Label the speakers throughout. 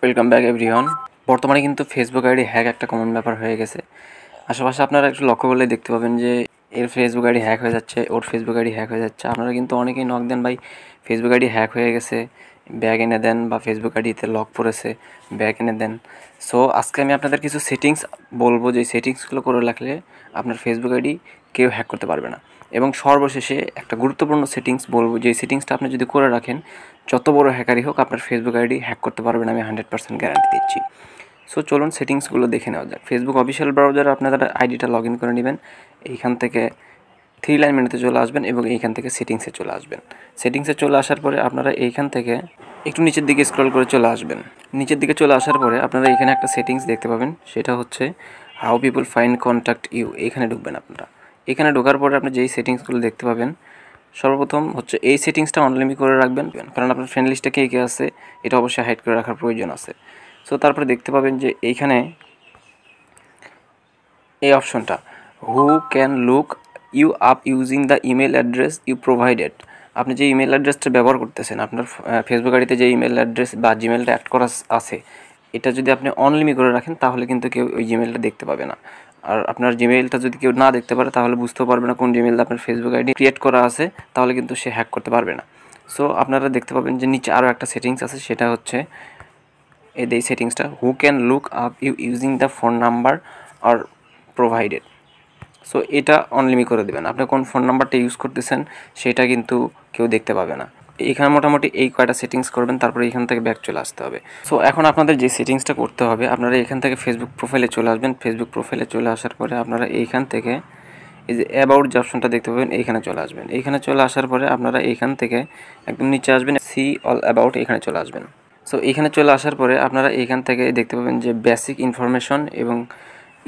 Speaker 1: Welcome back everyone. বর্তমানে কিন্তু Facebook ID hack একটা কমন ব্যাপার হয়ে গেছে। আশেপাশে আপনারা একটু লক্ষ্য করলে দেখতে পাবেন যে এর ফেসবুক আইডি হ্যাক হয়ে যাচ্ছে, ওর ফেসবুক আইডি হ্যাক হয়ে যাচ্ছে। আপনারা কিন্তু অনেকেই নক দেন, ভাই ফেসবুক আইডি হ্যাক হয়ে গেছে, ব্যাগ এনে দেন, বা ফেসবুক আইডিতে লক পড়েছে, ব্যাগ এনে দেন। সো আজকে আমি আপনাদের কিছু সেটিংস বলবো, যে সেটিংসগুলো করে রাখলে আপনার ফেসবুক আইডি কেউ হ্যাক করতে পারবে না। এবং সর্বশেষে একটা গুরুত্বপূর্ণ সেটিংস বলবো, যে সেটিংসটা আপনি যদি করে রাখেন, যত বড় হ্যাকারই হোক আপনার ফেসবুক আইডি হ্যাক করতে পারবেন, আমি 100% গ্যারান্টি দিচ্ছি। সো চলুন সেটিংসগুলো দেখে নেওয়া যাক। ফেসবুক অফিসিয়াল ব্রাউজারে আপনারা আইডিটা লগ ইন করে নেবেন। এইখান থেকে 3 লাইন মেনুতে চলে আসবেন এবং এইখান থেকে সেটিংসে চলে আসবেন। সেটিংসে চলে আসার পরে আপনারা এইখান থেকে একটু নিচের দিকে স্ক্রল করে চলে আসবেন। নিচের দিকে চলে আসার পরে আপনারা এখানে একটা সেটিংস দেখতে পাবেন, সেটা হচ্ছে how people find contact you. এখানে ঢুকবেন আপনারা। এখানে ঢোকার পরে আপনি যেই সেটিংসগুলো দেখতে পাবেন, সর্বপ্রথম হচ্ছে এই সেটিংসটা অনলিমিট করে রাখবেন, কারণ আপনার ফ্রেন্ড লিস্টে কে কে আছে এটা অবশ্যই হাইড করে রাখার প্রয়োজন আছে। সো তারপরে দেখতে পাবেন যে এইখানে এই অপশনটা, who can look you up using the email address you provided. আপনি যে ইমেল অ্যাড্রেসটা ব্যবহার করতেছেন, আপনার ফেসবুক আইডিতে যে ইমেল অ্যাড্রেস বা জিমেলটা অ্যাড করা আছে, এটা যদি আপনি অনলিমিট করে রাখেন তাহলে কিন্তু কেউ ওই জিমেলটা দেখতে পাবে না। আর আপনার জিমেইলটা যদি কেউ না দেখতে পারে তাহলে বুঝতেও পারবে না কোন জিমেইলটা আপনার ফেসবুক আইডি ক্রিয়েট করা আছে, তাহলে কিন্তু সে হ্যাক করতে পারবে না। সো আপনারা দেখতে পাবেন যে নিচে আরও একটা সেটিংস আছে, সেটা হচ্ছে এই সেটিংসটা, who can look up you using the phone number are provided. So এটা অনলিমিট করে দেবেন। আপনি কোন ফোন নাম্বারটা ইউজ করতেছেন সেটা কিন্তু কেউ দেখতে পাবে না। এখানে মোটামুটি এই কয়টা সেটিংস করবেন, তারপরে এখান থেকে ব্যাক চলে আসতে হবে। সো এখন আপনাদের যে সেটিংসটা করতে হবে, আপনারা এখান থেকে ফেসবুক প্রোফাইলে চলে আসবেন। ফেসবুক প্রোফাইলে চলে আসার পরে আপনারা এইখান থেকে এই যে অ্যাবাউট যে অপশনটা দেখতে পাবেন, এইখানে চলে আসবেন। এইখানে চলে আসার পরে আপনারা এইখান থেকে একদম নিচে আসবেন, সি অল অ্যাবাউট, এখানে চলে আসবেন। সো এখানে চলে আসার পরে আপনারা এইখান থেকে দেখতে পাবেন যে বেসিক ইনফরমেশন এবং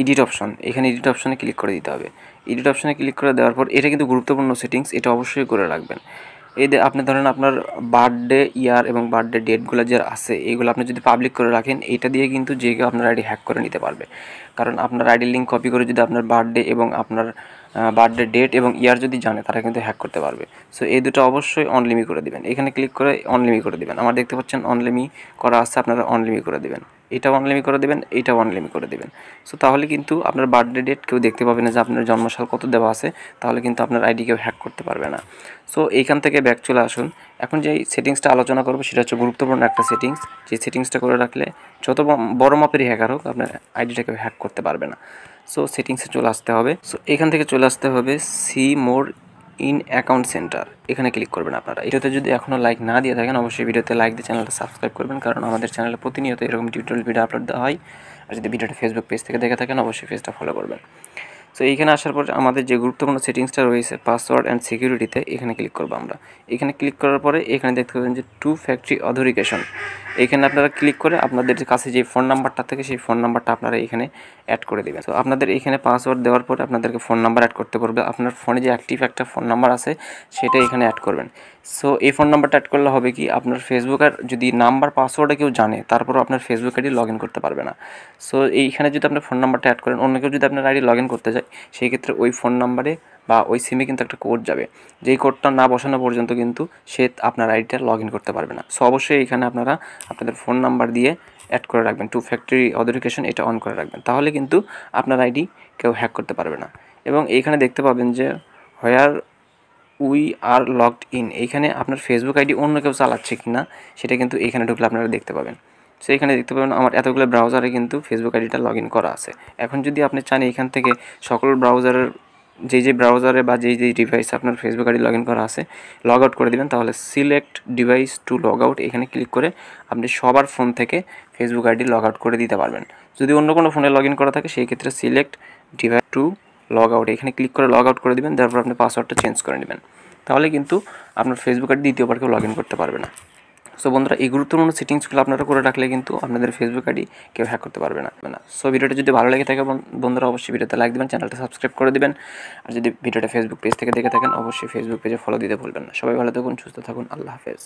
Speaker 1: এডিট অপশন, এখানে এডিট অপশনে ক্লিক করে দিতে হবে। এডিট অপশনে ক্লিক করে দেওয়ার পর, এটা কিন্তু গুরুত্বপূর্ণ সেটিংস, এটা অবশ্যই করে রাখবেন। এই যে আপনি ধরেন আপনার বার্থডে ইয়ার এবং বার্থডে ডেটগুলো যে আছে, এইগুলো আপনি যদি পাবলিক করে রাখেন, এটা দিয়ে কিন্তু যে কেউ আপনার আইডি হ্যাক করে নিতে পারবে। কারণ আপনার আইডি লিঙ্ক কপি করে যদি আপনার বার্থডে এবং আপনার বার্থডে ডেট এবং ইয়ার যদি জানে, তারা কিন্তু হ্যাক করতে পারবে। সো এই দুটো অবশ্যই অনলিমি করে দিবেন। এখানে ক্লিক করে অনলিমি করে দিবেন। আমার দেখতে পাচ্ছেন অনলিমি করা আছে, আপনারা অনলিমি করে দিবেন। এটাও অনলিমি করে দেবেন, এইটাও অনলিমি করে দেবেন। সো তাহলে কিন্তু আপনার বার্থডে ডেট কেউ দেখতে পাবে না, যে আপনার জন্মসাল কত দেওয়া আছে, তাহলে কিন্তু আপনার আইডি কেউ হ্যাক করতে পারবে না। সো এইখান থেকে ব্যাক চলে আসুন। এখন যেই সেটিংসটা আলোচনা করবো সেটা হচ্ছে গুরুত্বপূর্ণ একটা সেটিংস, যে সেটিংসটা করে রাখলে যত বড় মাপেরই হ্যাকার হোক আপনার আইডিটা কেউ হ্যাক করতে পারবে না। সো সেটিংসে চলে আসতে হবে। সো এখান থেকে চলে আসতে হবে see more in account centre, এখানে ক্লিক করবেন আপনারা। এটাতে যদি এখনও লাইক না দিয়ে থাকেন, অবশ্যই ভিডিওতে লাইক দিয়ে চ্যানেলটা সাবস্ক্রাইব করবেন, কারণ আমাদের চ্যানেলে প্রতিনিয়ত এরকম টিউটোরিয়াল ভিডিও আপলোড দেওয়া হয়। আর যদি ভিডিওটা ফেসবুক পেজ থেকে দেখে থাকেন, অবশ্যই পেজটা ফলো করবেন। সো এইখানে আসার পর আমাদের যে গুরুত্বপূর্ণ সেটিংসটা রয়েছে পাসওয়ার্ড অ্যান্ড সিকিউরিটিতে, এখানে ক্লিক করবো আমরা। এখানে ক্লিক করার পরে এখানে দেখতে পাবেন যে 2 ফ্যাক্টরি অথেন্টিকেশন, এখানে আপনারা ক্লিক করে আপনাদের কাছে যে ফোন নাম্বারটা থাকে সেই ফোন নাম্বারটা আপনারা এখানে অ্যাড করে দেবেন। তো আপনাদের এখানে পাসওয়ার্ড দেওয়ার পরে আপনাদেরকে ফোন নাম্বার অ্যাড করতে পারবে। আপনার ফোনে যে অ্যাক্টিভ একটা ফোন নাম্বার আছে সেটা এখানে অ্যাড করবেন। সো এই ফোন নাম্বারটা অ্যাড করলে হবে কি, আপনার ফেসবুকের যদি নাম্বার পাসওয়ার্ডে কেউ জানে, তারপরও আপনার ফেসবুক আইডি লগ ইন করতে পারবে না। সো এইখানে যদি আপনার ফোন নাম্বারটা অ্যাড করেন, অন্য কেউ যদি আপনার আইডি লগ ইন করতে যায়, সেই ক্ষেত্রে ওই ফোন নাম্বারে বা ওই সিমে কিন্তু একটা কোড যাবে, যেই কোডটা না বসানো পর্যন্ত কিন্তু সে আপনার আইডিটা লগ ইন করতে পারবে না। সো অবশ্যই এখানে আপনারা আপনাদের ফোন নাম্বার দিয়ে অ্যাড করে রাখবেন, 2 ফ্যাক্টরি অথেন্টিকেশন এটা অন করে রাখবেন, তাহলে কিন্তু আপনার আইডি কেউ হ্যাক করতে পারবে না। এবং এইখানে দেখতে পাবেন যে where we are logged in, এইখানে আপনার ফেসবুক আইডি অন্য কেউ চালাচ্ছে কি না সেটা কিন্তু এইখানে ঢুকলে আপনারা দেখতে পাবেন। সো এখানে দেখতে পাবেন আমার এতগুলো ব্রাউজারে কিন্তু ফেসবুক আইডিটা লগ ইন করা আছে। এখন যদি আপনি চান এখান থেকে সকল ব্রাউজারের যেই ব্রাউজারে বা যেই ডিভাইসে আপনার ফেসবুক আইডি লগ ইন করা আছে লগ আউট করে দেবেন, তাহলে select device to log out, এখানে ক্লিক করে আপনি সবার ফোন থেকে ফেসবুক আইডি লগ আউট করে দিতে পারবেন। যদি অন্য কোনো ফোনে লগ ইন করা থাকে সেই ক্ষেত্রে select device to log out, এখানে ক্লিক করে লগ আউট করে দেবেন, তারপর আপনি পাসওয়ার্ডটা চেঞ্জ করে নেবেন, তাহলে কিন্তু আপনার ফেসবুক আইডি দ্বিতীয়বার কেউ লগ ইন করতে পারবে না। সো বন্ধুরা, এই গুরুত্বপূর্ণ সেটিংসগুলো আপনারা করে রাখলে কিন্তু আপনাদের ফেসবুক আইডি কেউ হ্যাক করতে পারবে না। সো ভিডিওটা যদি ভালো লেগে থাকে বন্ধুরা, অবশ্যই ভিডিওতে লাইক দেবেন, চ্যানেলটা সাবস্ক্রাইব করে দেবেন। আর যদি ভিডিওটা ফেসবুক পেজ থেকে দেখে থাকেন, অবশ্যই ফেসবুক পেজে ফলো দিতে ভুলবেন না। সবাই ভালো থাকুন, সুস্থ থাকুন, আল্লাহ হাফেজ।